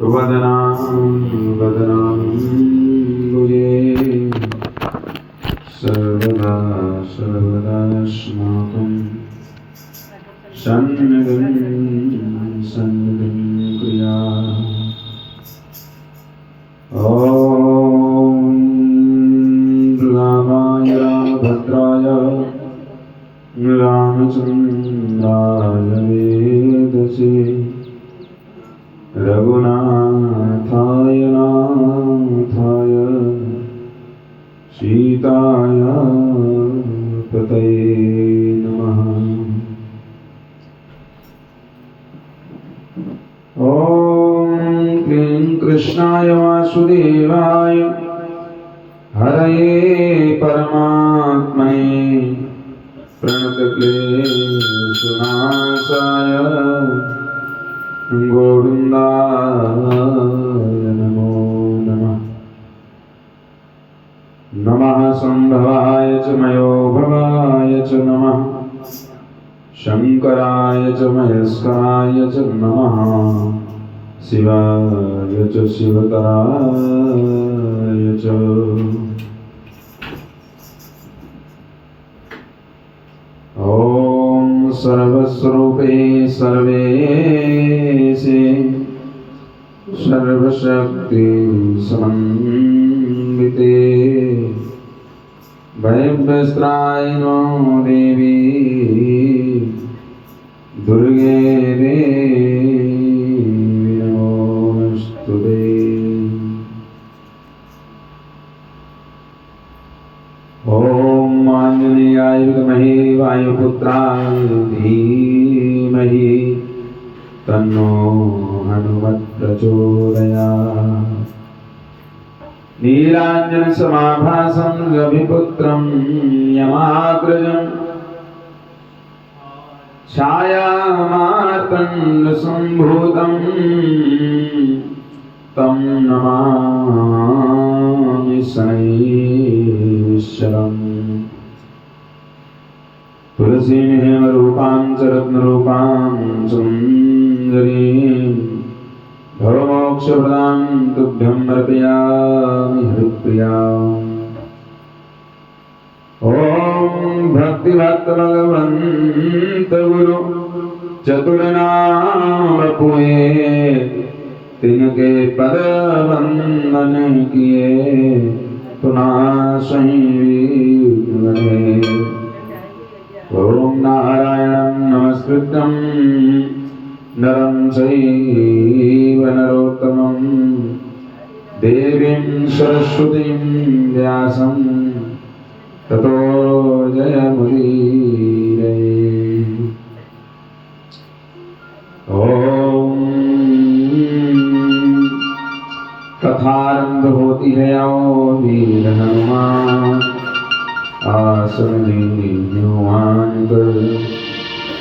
वदनाम्बुजे सर्वदा सर्वदास्माकं सन्निधिं कुर्यात्। ॐ रामाय भद्राय रामचन्द्राय वेदसे रघुनाथाय नाथाय सीताय पतये नमः। ॐ क्लीं कृष्णाय वासुदेवाय हरये परमात्मने प्रणतक्लेशनाशाय गोविन्दाय नमो नमः। नमः संभवाय च मयोभवाय च नमः शंकराय च महेश्वराय च नमः शिवाय च शिवतराय च। ॐ सर्वस्वरूपे सर्वेशे सर्वशक्ति समन्विते भयभ्यस्त्रायिनो देवी दुर्गे देवी नमोस्तुते। ॐ आञ्जनेयाय विद्महे वायुपुत्राय धीमहि तन्नो हनुमत् प्रचोदयात्। नीलाञ्जनसमाभासं रविपुत्रं यमाग्रजं छायामार्तण्डसम्भूतं तं नमामि शनैश्वरम्। तुलसीं हेमरूपां च रत्नरूपां सुन्दरीं भवमोक्षप्रदां तुभ्यं अर्पयामि हरिप्रियाम्। ॐ भक्तिभक्त गुरु चतुर्नामपुए तिनके पद वंदन किए तुनासहि विघ्ने। ॐ नारायणं नमस्कृत्यं नरं चैव नरोत्तमं देवीं सरस्वतीं व्यासं ततो जयमुदीरये। ॐ कथारंभ होती है आओ वीर हनुमान आसन न्यूमान कर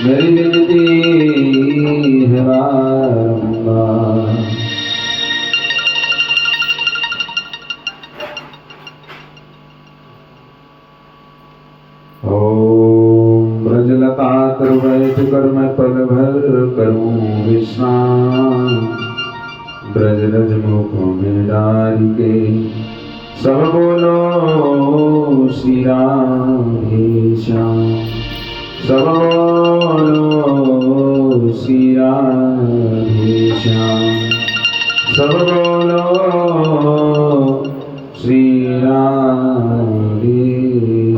मेरी विनती है बारंबार। ओम ब्रजलता तरुवैत कर मैं पल भर करूं विश्राम ब्रजरज मुखों में डाल के सब बोलो श्री राम हे श्याम सब बोलो श्री राम हे श्याम सब बोलो श्री राम हे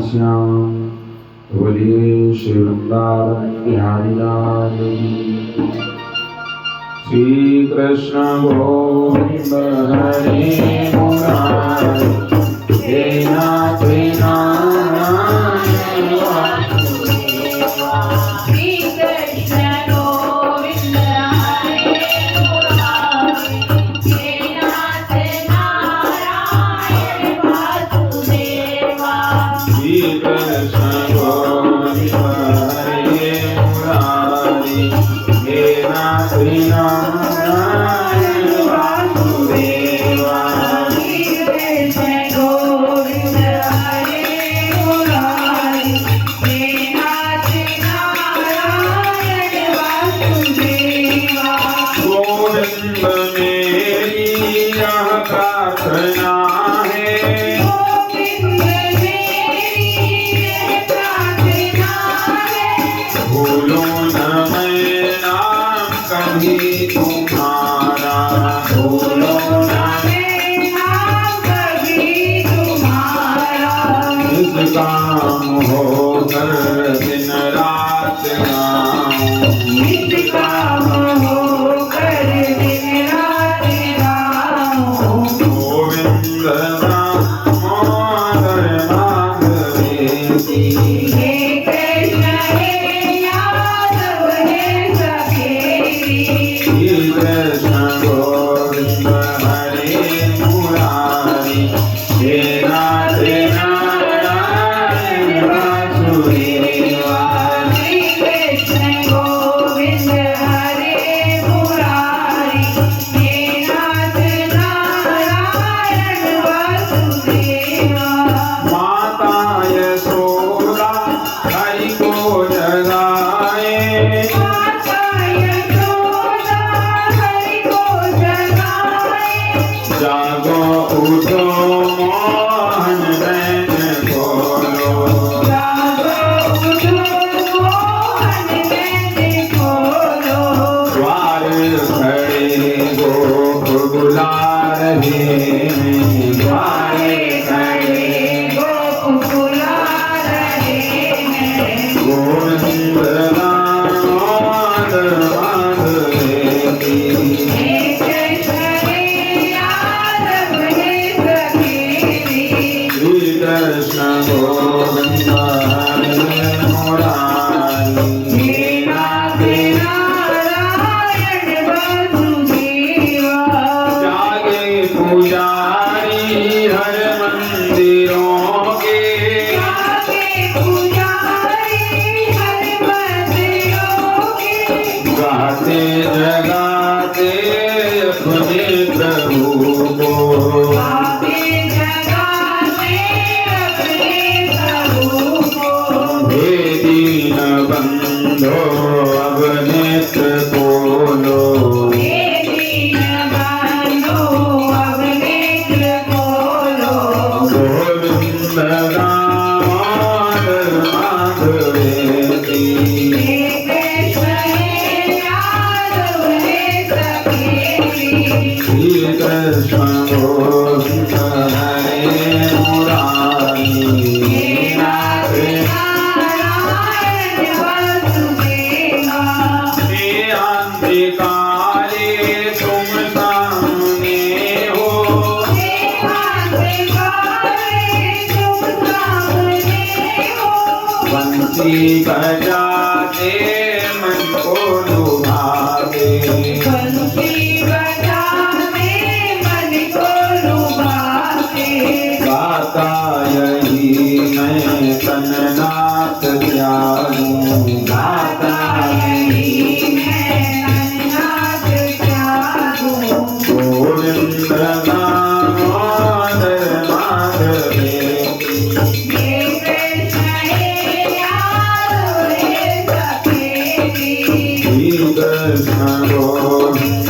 श्याम। बोलिए श्री वृंदावन बिहारी लाल की। श्री कृष्ण गोविंद हरे मुरारी हे नाथ नारायण वासुदेवा। श्री कृष्ण गोविंद हरे मुरारी हे नाथ नारायण वासुदेवा। श्री कृष्ण गोविंद हरे मुरारी हे नाथ नारायण वासुदेवा। श्री कृष्ण गोविंद हरे मुरारी हे नाथ नारायण वासुदेवा। गोविंद में तुम्हारा भूलो ना मैं नाम कभी तुम्हारा निष्काम होकर दिन रात गाऊं निष्काम होकर दिन रात गाऊं गोविंद दामोदर माधवेति हे कृष्ण हे यादव हे सखेरी श्री कृष्ण गोविंद हरे मुरारी हे नाथ नारायण वासुदेवा श्री कृष्ण गोविंद हरे मुरारी हे नाथ नारायण वासुदेवा माता यशोदा हरि को जगाए माता यशोदा हरि को जगाए जागो उठो मोहन नैन खोलो जागो उठो मोहन नैन खोलो द्वार खड़े गोप बुला रहे हैं द्वारे खड़े गोप बुला रहे हैं गोविंद दामोदर माधवेति हे कृष्ण हे यादव हे सखेरी श्री कृष्ण गोविंद हरे मुरारी हे नाथ नारायण वासुदेवा जागे पुजारी हर मंदिरों के जागे पुजारी हर मंदिरों के गाते जगाते अपने प्रभु को आगे जगाते अपने प्रभु को हे दीन बंधो अब नेत्र खोलो हे दीन बंधो अब नेत्र खोलो गोविंद दामोदर माधवेति हे कृष्ण हे यादव हे सखेरी श्री कृष्ण गोविंद हरे मुरारी हे नाथ नारायण वासुदेवा हे अंधकारे तुम सामने हो हे अंधकारे तुम सामने हो बंसी बजाते मन को लुभाते बंसी बजाते मन को लुभाते गाता यही मैं तननाथ त्यागूं गाता यही मैं अनाथ त्यागूं गोविंद दामोदर माधवेति हे कृष्ण हे यादव हे सखेरी श्री कृष्ण गोविंद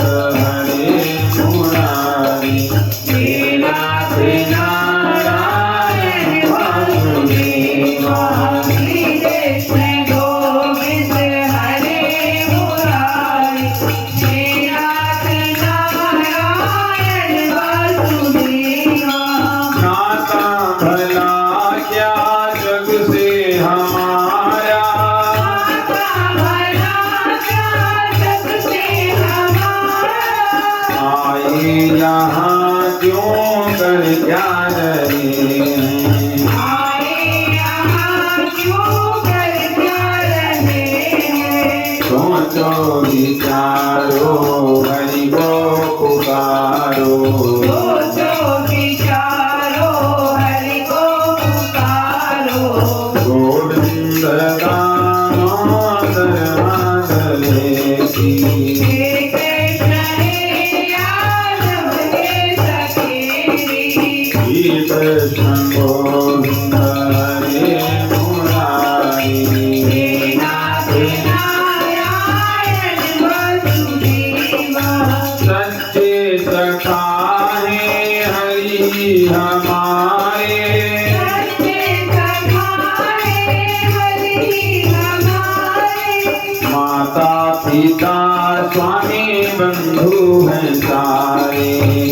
बंधु हैं सारे,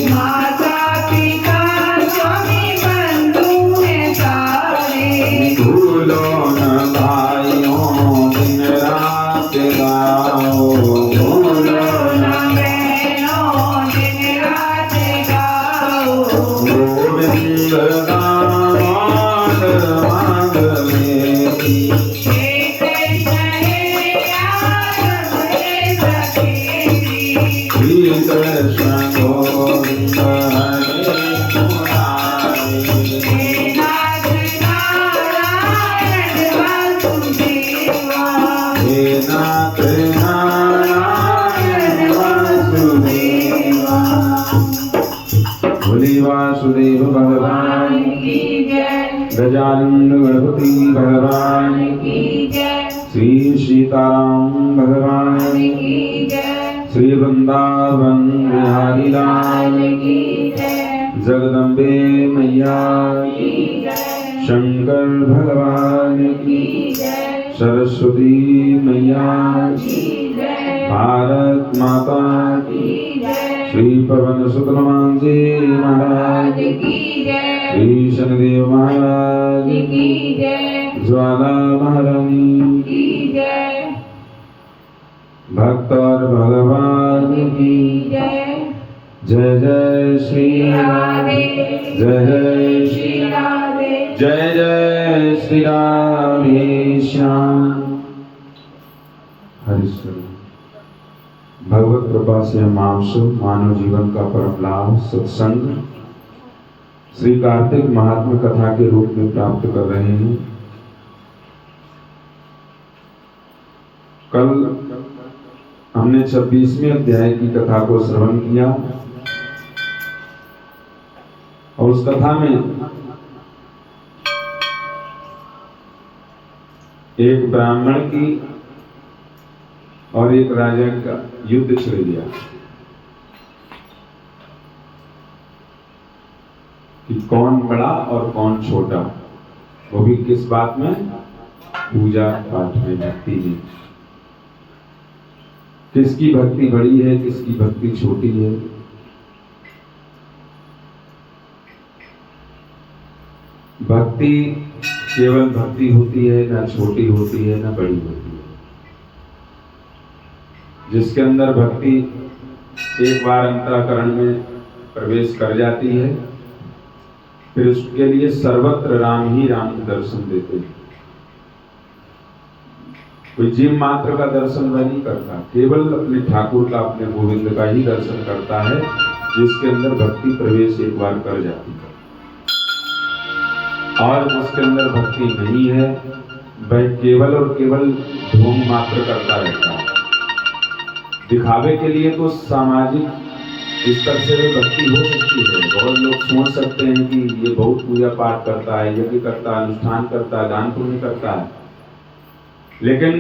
माता पिता स्वामी बंधु हैं सारे। भूलो न भाइयों दिन रात गाओ, भूलो न बहनों दिन रात गाओ। गोविंद गान मांग मेरी, हे कृष्ण हे यादव हे सखी। श्री कृष्ण गोविंद हरे मुरारी, हे नाथ नारायण वासुदेवा। हे नाथ नारायण वासुदेवा। बोले वासुदेव भगवान की जय। गजानन गणपति भगवान, की जय। श्री सीताराम भगवान, की जय। श्री वृंदावन बिहारी लाल, की जय। जगदम्बे मैया, की जय। शंकर भगवान की, की जय। सरस्वती मैया, की जय। भारत माता की, की जय। श्री पवन सुत हनुमान जी महाराज, की जय। श्री शनिदेव महाराज, की जय। ज्वाला महारानी, की जय। भक्त और भगवान की जय। जय जय श्री राधे, जय जय श्री, श्री राधे। जय जय श्री राधे श्याम। हरिश्वर भगवत कृपा से हम आपसे मानव जीवन का परम लाभ सत्संग श्री कार्तिक महात्मा कथा के रूप में प्राप्त कर रहे हैं। कल हमने 26वें अध्याय की कथा को श्रवण किया और उस कथा में एक ब्राह्मण की और एक राजा का युद्ध छिड़ गया कि कौन बड़ा और कौन छोटा, वो भी किस बात में? पूजा पाठ में, भक्ति में। किसकी भक्ति बड़ी है, किसकी भक्ति छोटी है। भक्ति केवल भक्ति होती है, ना छोटी होती है ना बड़ी होती है। जिसके अंदर भक्ति एक बार अंतःकरण में प्रवेश कर जाती है, फिर उसके लिए सर्वत्र राम ही राम के दर्शन देते हैं। कोई जीव मात्र का दर्शन वह नहीं करता, केवल अपने ठाकुर का, अपने गोविंद का ही दर्शन करता है, जिसके अंदर भक्ति प्रवेश एक बार कर जाती है। और जिसके अंदर भक्ति नहीं है, वह केवल और केवल ढोंग मात्र करता रहता है। दिखावे के लिए तो सामाजिक स्तर से भी भक्ति हो सकती है। बहुत लोग सोच सकते हैं कि ये बहुत पूजा पाठ करता है, यज्ञ करता है, अनुष्ठान करता है, दान पुण्य करता है, लेकिन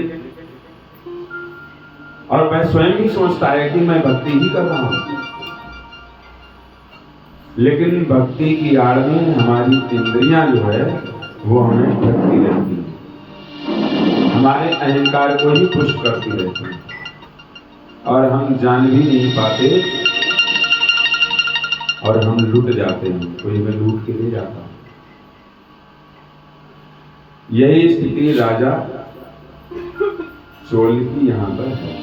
और वह स्वयं भी सोचता है कि मैं भक्ति ही कर रहा हूं, लेकिन भक्ति की आड़ में हमारी इंद्रियां जो है वो हमें ठगती रहती है, हमारे अहंकार को ही पुष्ट करती रहती है और हम जान भी नहीं पाते और हम लूट जाते हैं। कोई हमें लूट के ले जाता है। यही स्थिति राजा चोल की यहां पर है।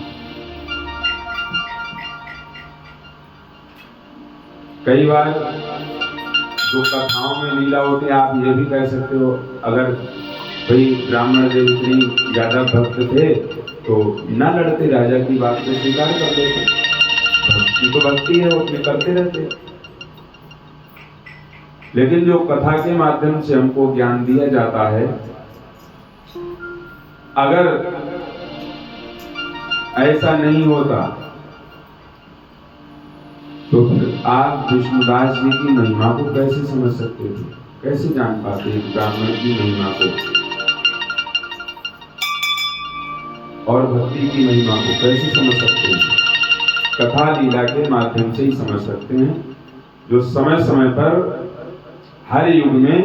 कई बार जो कथाओं में लीला होती है, आप ये भी कह सकते हो, अगर भाई ब्राह्मण देव इतनी ज्यादा भक्त थे तो न लड़ते, राजा की बात को स्वीकार कर देते। भक्ति तो भक्ति है, वो अपने करते रहते। लेकिन जो कथा के माध्यम से हमको ज्ञान दिया जाता है, अगर ऐसा नहीं होता तो फिर आप विष्णुदास जी की महिमा को कैसे समझ सकते थे, कैसे जान पाते एक ब्राह्मण की महिमा को और भक्ति की महिमा को कैसे समझ सकते हैं? कथा लीला के माध्यम से ही समझ सकते हैं, जो समय समय पर हर युग में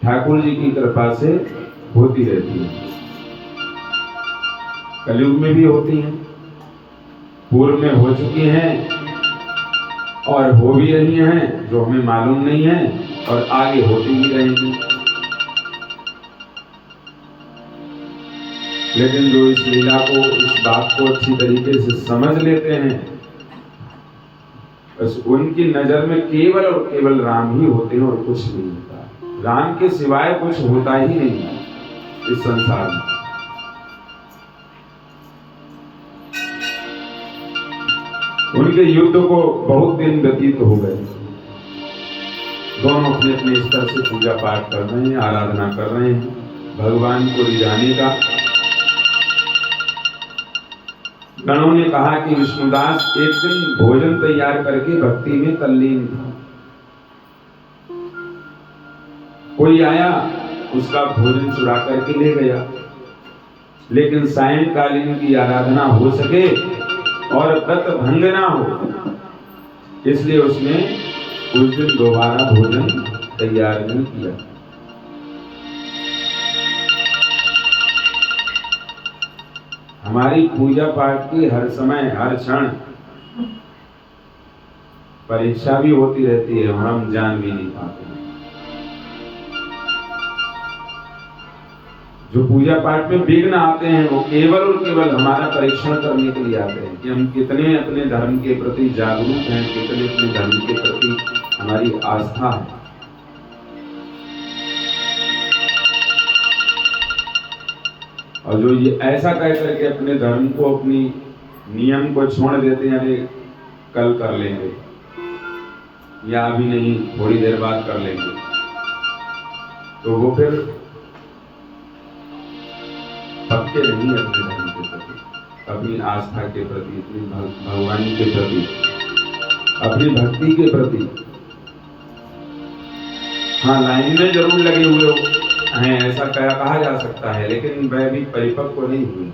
ठाकुर जी की कृपा से होती रहती है। कलयुग में भी होती हैं, पूर्व में हो चुकी हैं और हो भी रही हैं, जो हमें मालूम नहीं है, और आगे होती ही रहेंगी। लेकिन जो इस लीला को, इस बात को अच्छी तरीके से समझ लेते हैं, बस उनकी नजर में केवल और केवल राम ही होते हैं और कुछ नहीं होता। राम के सिवाय कुछ होता ही नहीं है इस संसार में। उनके युद्ध को बहुत दिन व्यतीत हो गए, दोनों अपने अपने स्तर से पूजा पाठ कर रहे हैं, आराधना कर रहे हैं भगवान को रिझाने का। गणों ने कहा कि विष्णुदास एक दिन भोजन तैयार करके भक्ति में तल्लीन था। कोई आया, उसका भोजन चुरा करके ले गया, लेकिन सायंकालीन की आराधना हो सके और व्रत भंग ना हो, इसलिए उसने उस दिन दोबारा भोजन तैयार नहीं किया। हमारी पूजा पाठ की हर समय हर क्षण परीक्षा भी होती रहती है, हम जान भी नहीं पाते। जो पूजा पाठ में विघ्न आते हैं वो केवल और केवल हमारा परीक्षण करने के लिए आते हैं कि हम कितने अपने धर्म के प्रति जागरूक हैं, कितने अपने धर्म के प्रति हमारी आस्था है। और जो ये ऐसा कह करके अपने धर्म को, अपनी नियम को छोड़ देते हैं, अरे कल कर लेंगे या अभी नहीं, थोड़ी देर बाद कर लेंगे, तो वो फिर पक्के नहीं है अपने धर्म के प्रति, अपनी आस्था के प्रति, अपनी भगवान के प्रति, अपनी भक्ति के प्रति। हाँ, लाइन में जरूर लगे हुए हैं, ऐसा कहा जा सकता है, लेकिन वह भी परिपक्व नहीं हुए।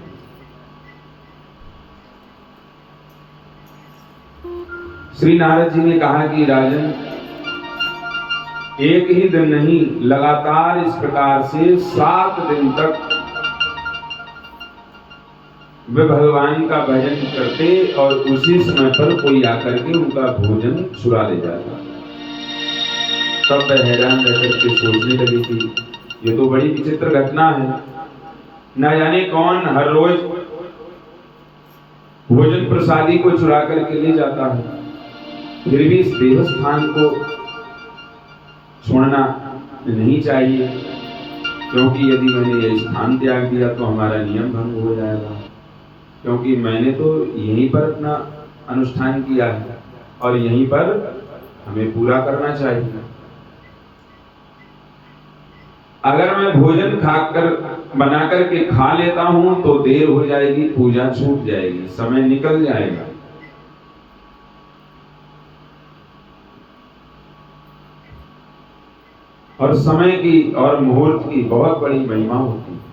श्री नारद जी ने कहा कि राजन, एक ही दिन नहीं, लगातार इस प्रकार से 7 दिन तक वे भगवान का भजन करते और उसी समय पर कोई आकर के उनका भोजन चुरा ले जाता। तब वह हैरान रहकर के सोचने लगी थी, ये तो बड़ी विचित्र घटना है, न जाने कौन हर रोज भोजन प्रसादी को चुरा करके ले जाता है, फिर भी इस देवस्थान को छोड़ना नहीं चाहिए, क्योंकि यदि मैंने यह स्थान त्याग दिया तो हमारा नियम भंग हो जाएगा, क्योंकि मैंने तो यहीं पर अपना अनुष्ठान किया है और यहीं पर हमें पूरा करना चाहिए। अगर मैं भोजन खाकर बना करके खा लेता हूं तो देर हो जाएगी, पूजा छूट जाएगी, समय निकल जाएगा। और समय की और मुहूर्त की बहुत बड़ी महिमा होती है।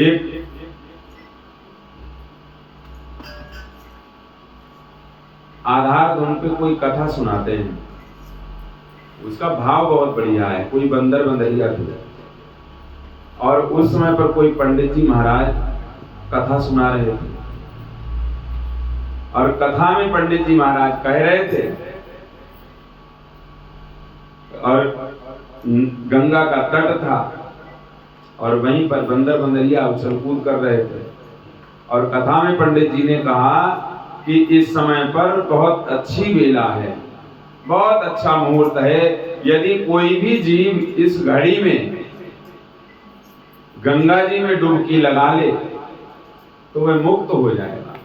एक आधार धुन पे कोई कथा सुनाते हैं, उसका भाव बहुत बढ़िया है। कोई बंदर बंदरिया थे और उस समय पर कोई पंडित जी महाराज कथा सुना रहे थे, और कथा में पंडित जी महाराज कह रहे थे और गंगा का तट था और वहीं पर बंदर बंदरिया उछल कूद कर रहे थे, और कथा में पंडित जी ने कहा कि इस समय पर बहुत अच्छी बेला है, बहुत अच्छा मुहूर्त है, यदि कोई भी जीव इस घड़ी में गंगा जी में डुबकी लगा ले तो वह मुक्त हो जाएगा।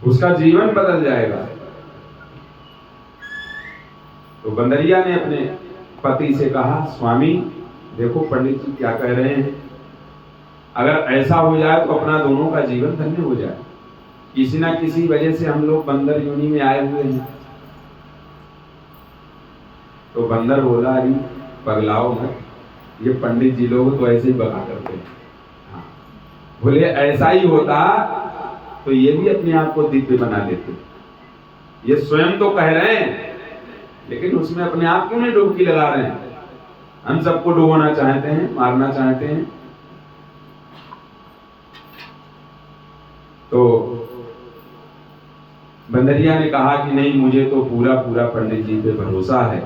उसका जीवन बदल जाएगा। तो बंदरिया ने अपने पति से कहा, स्वामी देखो पंडित जी क्या कह रहे हैं, अगर ऐसा हो जाए तो अपना दोनों का जीवन धन्य हो जाए। किसी ना किसी वजह से हम लोग बंदर योनि में आए हुए हैं। तो बंदर बोला, अरे पगलाओ मत, ये पंडित जी लोग तो ऐसे ही बका करते हैं। हाँ। बोले ऐसा ही होता तो ये भी अपने आप को दिव्य बना देते। ये स्वयं तो कह रहे हैं लेकिन उसमें अपने आप क्यों नहीं डुबकी लगा रहे हैं? हम सबको डुबोना चाहते हैं, मारना चाहते हैं। तो बंदरिया ने कहा कि नहीं, मुझे तो पूरा पूरा पंडित जी पे भरोसा है,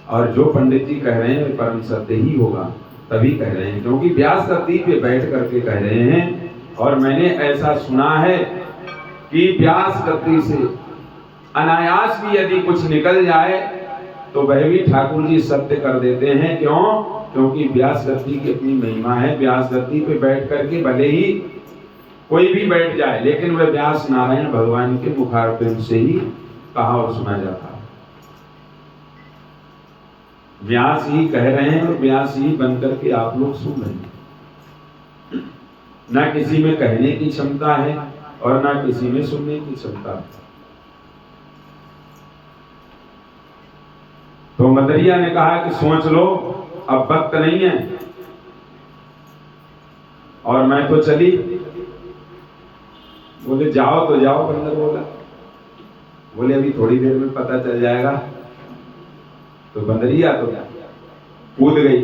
और जो पंडित जी कह रहे हैं परम सत्य ही होगा, तभी कह रहे हैं, क्योंकि व्यास गद्दी पे बैठ करके कह रहे हैं। और मैंने ऐसा सुना है कि व्यास गद्दी से अनायास भी यदि कुछ निकल जाए तो वह भी ठाकुर जी सत्य कर देते हैं। क्यों? क्योंकि व्यास गद्दी की अपनी महिमा है। व्यास गद्दी पे बैठ करके भले ही कोई भी बैठ जाए, लेकिन वह व्यास नारायण भगवान के मुखारबिंद से ही कहा और सुना जाता है। व्यास ही कह रहे हैं और व्यास ही बन करके आप लोग सुन रहे हैं। ना किसी में कहने की क्षमता है और ना किसी में सुनने की क्षमता है। तो मदरिया ने कहा कि सोच लो, अब वक्त नहीं है। और मैं तो चली। बोले जाओ तो जाओ, बंदर बोला। बोले अभी थोड़ी देर में पता चल जाएगा। तो बंदरिया तो कूद गई।